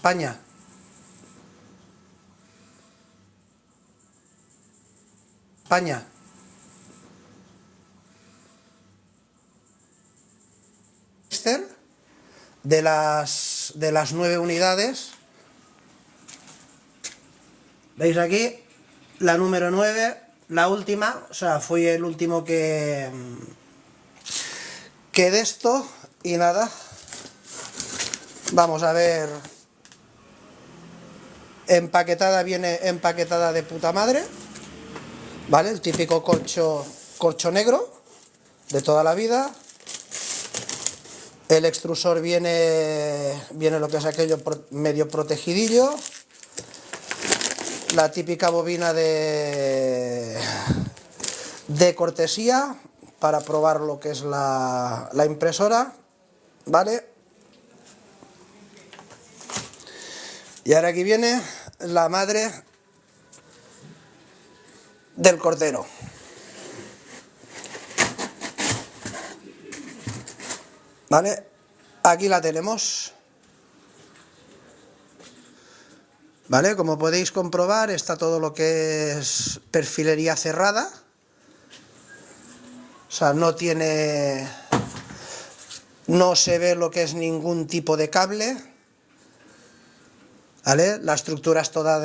España. España. De las 9 unidades. ¿Veis aquí? La número 9, la última, o sea, fui el último que de esto, y nada, vamos a ver, empaquetada, viene empaquetada de puta madre, ¿vale? El típico corcho negro de toda la vida. El extrusor viene lo que es aquello medio protegidillo. La típica bobina de cortesía para probar lo que es la impresora, ¿vale? Y ahora aquí viene la madre del cordero. ¿Vale? Aquí la tenemos. ¿Vale? Como podéis comprobar, está todo lo que es perfilería cerrada. O sea, no se ve lo que es ningún tipo de cable. ¿Vale? La estructura es toda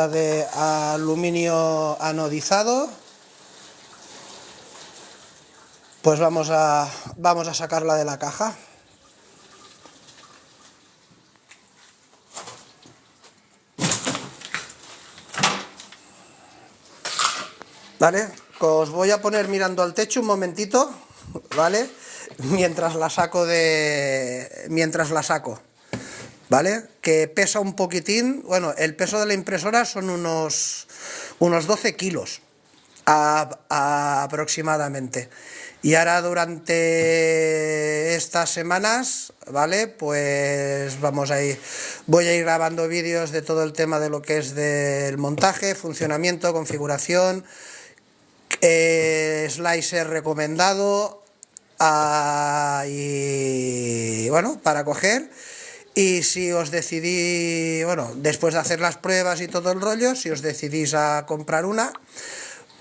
de aluminio anodizado. Pues vamos a sacarla de la caja. ¿Vale? Os voy a poner mirando al techo un momentito, ¿vale? Mientras la saco, ¿vale? Que pesa un poquitín. Bueno, el peso de la impresora son unos 12 kilos aproximadamente. Y ahora durante estas semanas, ¿vale? Pues voy a ir grabando vídeos de todo el tema de lo que es del montaje, funcionamiento, configuración, slicer recomendado, y bueno, para coger. Y si os decidís, bueno, después de hacer las pruebas y todo el rollo, si os decidís a comprar una,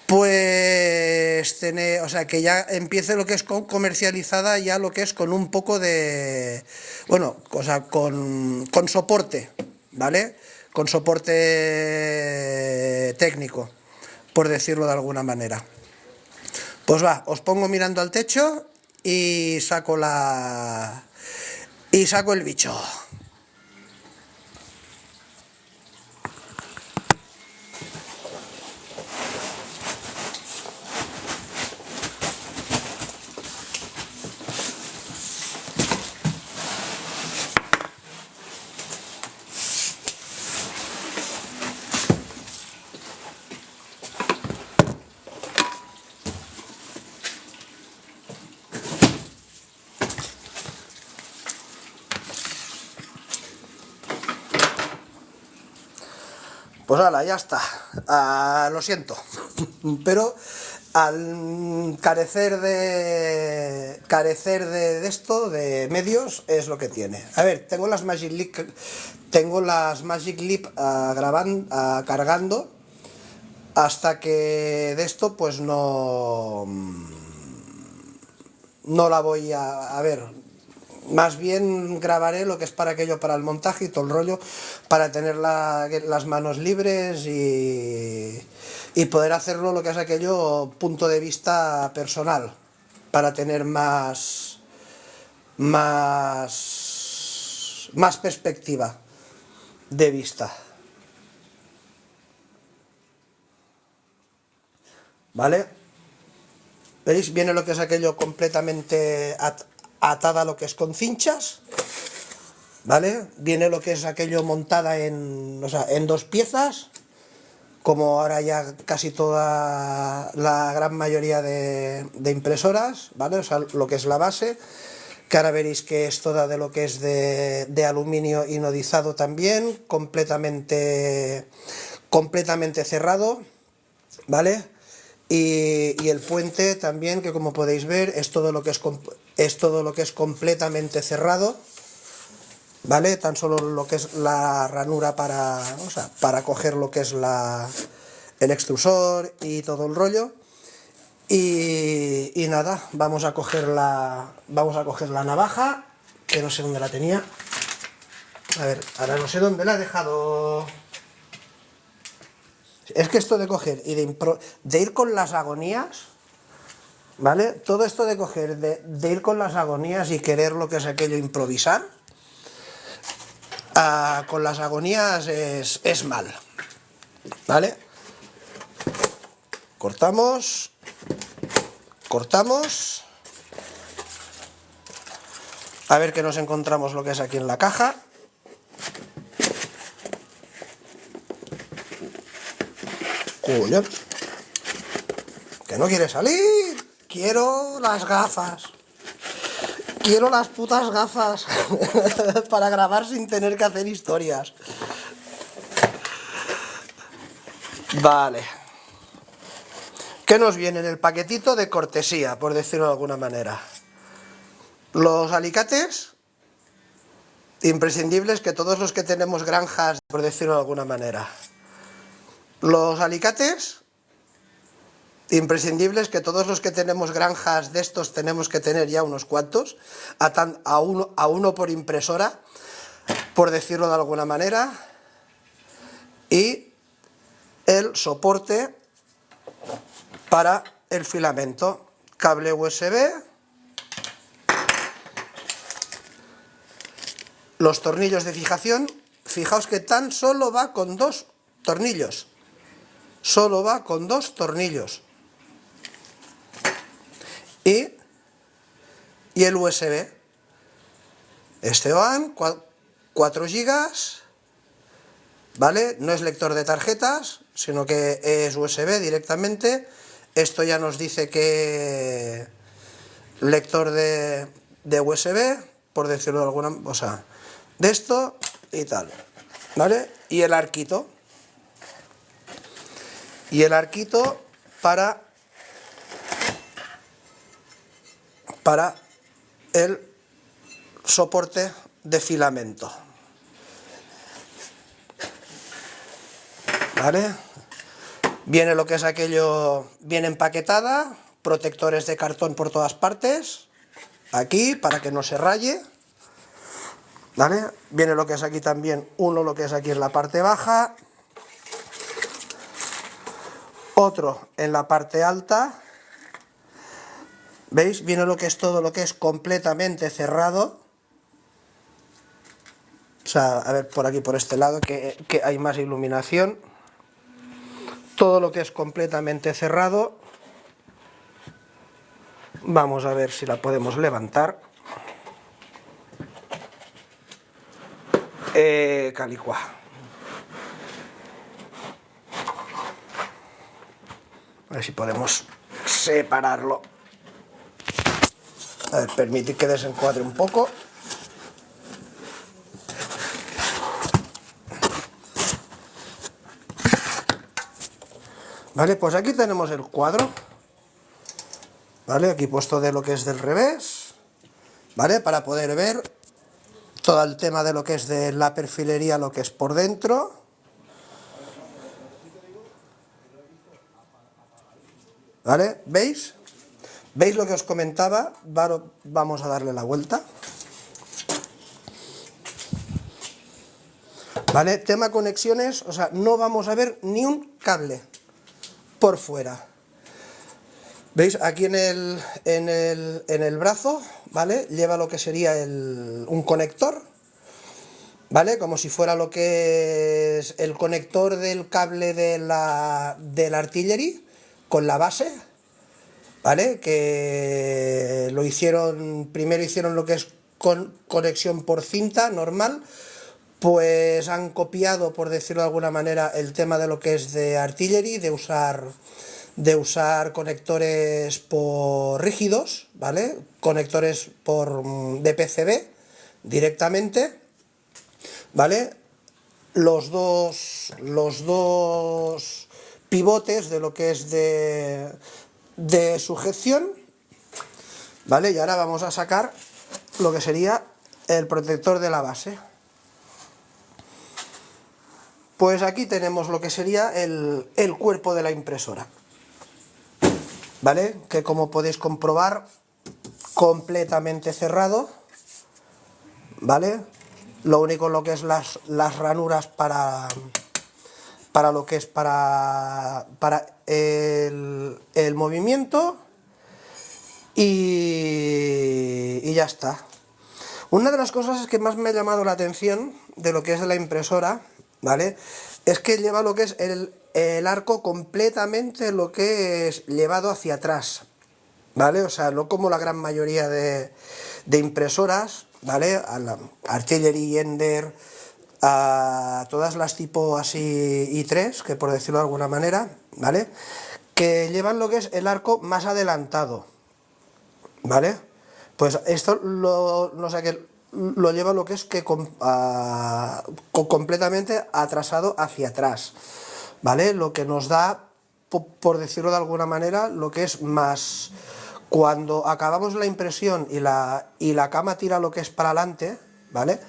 pues o sea, que ya empiece lo que es comercializada, ya lo que es con un poco de, bueno, o sea, con soporte, ¿vale? Con soporte técnico, por decirlo de alguna manera. Pues va, os pongo mirando al techo y saco el bicho. Pues hala, ya está. Lo siento, pero al carecer de esto, de medios, es lo que tiene. A ver, tengo las Magic Leap cargando, hasta que de esto pues no la voy a ver. Más bien grabaré lo que es para aquello, para el montaje y todo el rollo, para tener las manos libres y poder hacerlo lo que es aquello punto de vista personal, para tener más perspectiva de vista. ¿Vale? ¿Veis? Viene lo que es aquello completamente atada, lo que es con cinchas, ¿vale? Viene lo que es aquello montada en 2 piezas, como ahora ya casi toda la gran mayoría de impresoras, ¿vale? O sea, lo que es la base, que ahora veréis que es toda de lo que es de aluminio inodizado también, completamente cerrado, ¿vale? Y el puente también, que como podéis ver es todo lo que es completamente cerrado, ¿vale? Tan solo lo que es la ranura para, o sea, para coger lo que es el extrusor y todo el rollo. Y nada, vamos a coger la navaja, que no sé dónde la tenía. A ver, ahora no sé dónde la he dejado. Es que esto de coger y de ir con las agonías, ¿vale? Todo esto de coger, de ir con las agonías y querer lo que es aquello improvisar, con las agonías es mal, ¿vale? Cortamos, cortamos, a ver que nos encontramos lo que es aquí en la caja. Coño, que no quiere salir. Quiero las gafas. Quiero las putas gafas para grabar sin tener que hacer historias. Vale. ¿Qué nos viene en el paquetito de cortesía, por decirlo de alguna manera? Los alicates imprescindibles que todos los que tenemos granjas, por decirlo de alguna manera. Los alicates imprescindibles que todos los que tenemos granjas de estos tenemos que tener ya unos cuantos, a uno por impresora, por decirlo de alguna manera, y el soporte para el filamento, cable USB, los tornillos de fijación. Fijaos que tan solo va con 2 tornillos, solo va con 2 tornillos, y el USB. Este van 4 gigas, ¿vale? No es lector de tarjetas, sino que es USB directamente. Esto ya nos dice que lector de USB, por decirlo de alguna, o sea, de esto y tal, ¿vale? Y el arquito. Y el arquito para el soporte de filamento, ¿vale? Viene lo que es aquello bien empaquetada, protectores de cartón por todas partes, aquí para que no se raye, ¿vale? Viene lo que es aquí también, lo que es aquí en la parte baja, otro en la parte alta. ¿Veis? Viene lo que es todo lo que es completamente cerrado. O sea, a ver por aquí, por este lado, que hay más iluminación. Todo lo que es completamente cerrado. Vamos a ver si la podemos levantar. Calicua. A ver si podemos separarlo. A ver, permitir que desencuadre un poco. Vale, pues aquí tenemos el cuadro. Vale, aquí puesto de lo que es del revés. Vale, para poder ver todo el tema de lo que es de la perfilería, lo que es por dentro. ¿Vale? ¿Veis? ¿Veis lo que os comentaba? Vamos a darle la vuelta. ¿Vale? Tema conexiones, o sea, no vamos a ver ni un cable por fuera. ¿Veis? Aquí en el brazo, ¿vale? Lleva lo que sería un conector, ¿vale? Como si fuera lo que es el conector del cable de la artillería con la base, ¿vale? Que primero hicieron lo que es conexión por cinta normal, pues han copiado, por decirlo de alguna manera, el tema de lo que es de artillería, de usar conectores por rígidos, ¿vale? Conectores de PCB directamente, ¿vale? Los dos pivotes de lo que es de sujeción, ¿vale? Y ahora vamos a sacar lo que sería el protector de la base. Pues aquí tenemos lo que sería el cuerpo de la impresora, ¿vale? Que como podéis comprobar, completamente cerrado, ¿vale? Lo único lo que es las ranuras para lo que es para el movimiento y ya está. Una de las cosas que más me ha llamado la atención de lo que es la impresora, ¿vale? Es que lleva lo que es el arco completamente lo que es llevado hacia atrás, ¿vale? O sea, no como la gran mayoría de impresoras, ¿vale? A la Artillery, Ender, a todas las tipo así i3, que por decirlo de alguna manera, ¿vale? Que llevan lo que es el arco más adelantado, ¿vale? Pues esto no sé qué lo lleva lo que es que completamente atrasado hacia atrás, ¿vale? Lo que nos da, por decirlo de alguna manera, lo que es más... Cuando acabamos la impresión y la cama tira lo que es para adelante, ¿vale?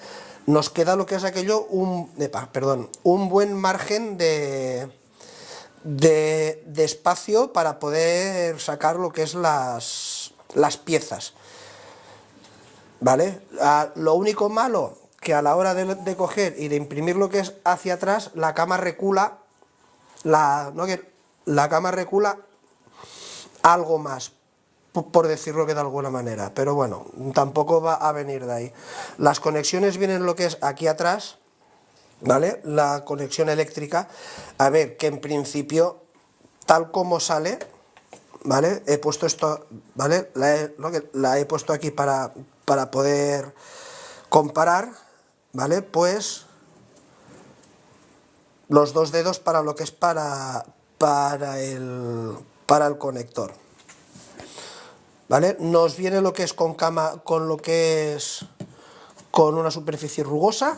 Nos queda lo que es aquello, un buen margen de espacio para poder sacar lo que es las piezas, ¿vale? Lo único malo que a la hora de coger y de imprimir lo que es hacia atrás, la cama recula, la cama recula algo más, por decirlo que de alguna manera, pero bueno, tampoco va a venir de ahí. Las conexiones vienen lo que es aquí atrás, ¿vale? La conexión eléctrica, a ver, que en principio, tal como sale, ¿vale? He puesto esto, ¿vale? La he puesto aquí para poder comparar, ¿vale? Pues los dos dedos para lo que es para el conector, ¿vale? Nos viene lo que es con cama, con lo que es con una superficie rugosa,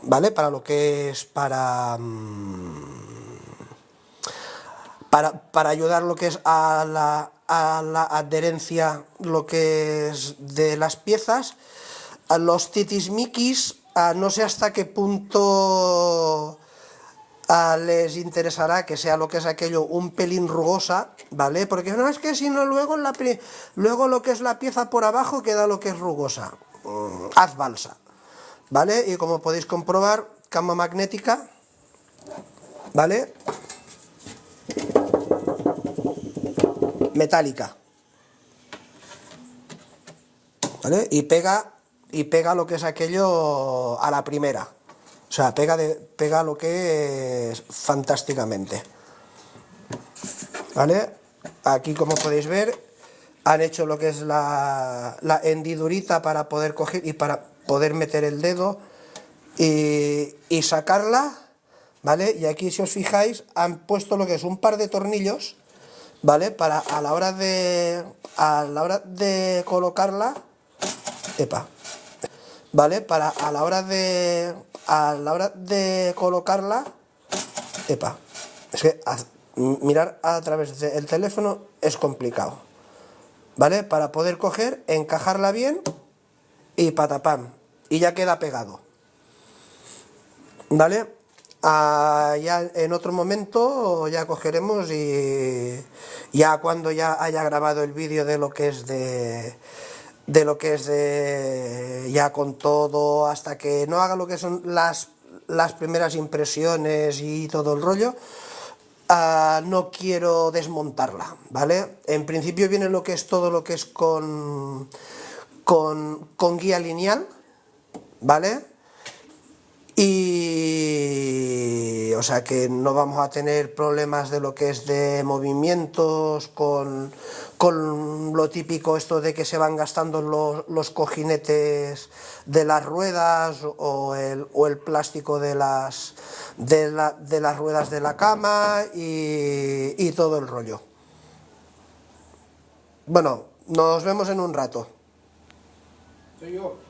¿vale? Para lo que es para ayudar lo que es a la adherencia lo que es de las piezas. A los titismiquis, no sé hasta qué punto les interesará que sea lo que es aquello un pelín rugosa, ¿vale? Porque no es que si no luego lo que es la pieza por abajo queda lo que es rugosa. Haz balsa, ¿vale? Y como podéis comprobar, cama magnética, ¿vale? Metálica, ¿vale? Y pega lo que es aquello a la primera. O sea, pega lo que es fantásticamente, ¿vale? Aquí, como podéis ver, han hecho lo que es la hendidurita para poder coger y para poder meter el dedo y sacarla, ¿vale? Y aquí, si os fijáis, han puesto lo que es un par de tornillos, ¿vale? Para a la hora de colocarla, ¿vale? Para a la hora de colocarla, es que mirar a través del teléfono es complicado, ¿vale? Para poder coger, encajarla bien y patapam, y ya queda pegado, ¿vale? Ya en otro momento ya cogeremos y ya cuando ya haya grabado el vídeo de lo que es ya con todo, hasta que no haga lo que son las primeras impresiones y todo el rollo, no quiero desmontarla, ¿vale? En principio viene lo que es todo lo que es con guía lineal, ¿vale? Y o sea que no vamos a tener problemas de lo que es de movimientos con lo típico esto de que se van gastando los cojinetes de las ruedas o el plástico de las ruedas de la cama y todo el rollo. Bueno, nos vemos en un rato. Soy yo.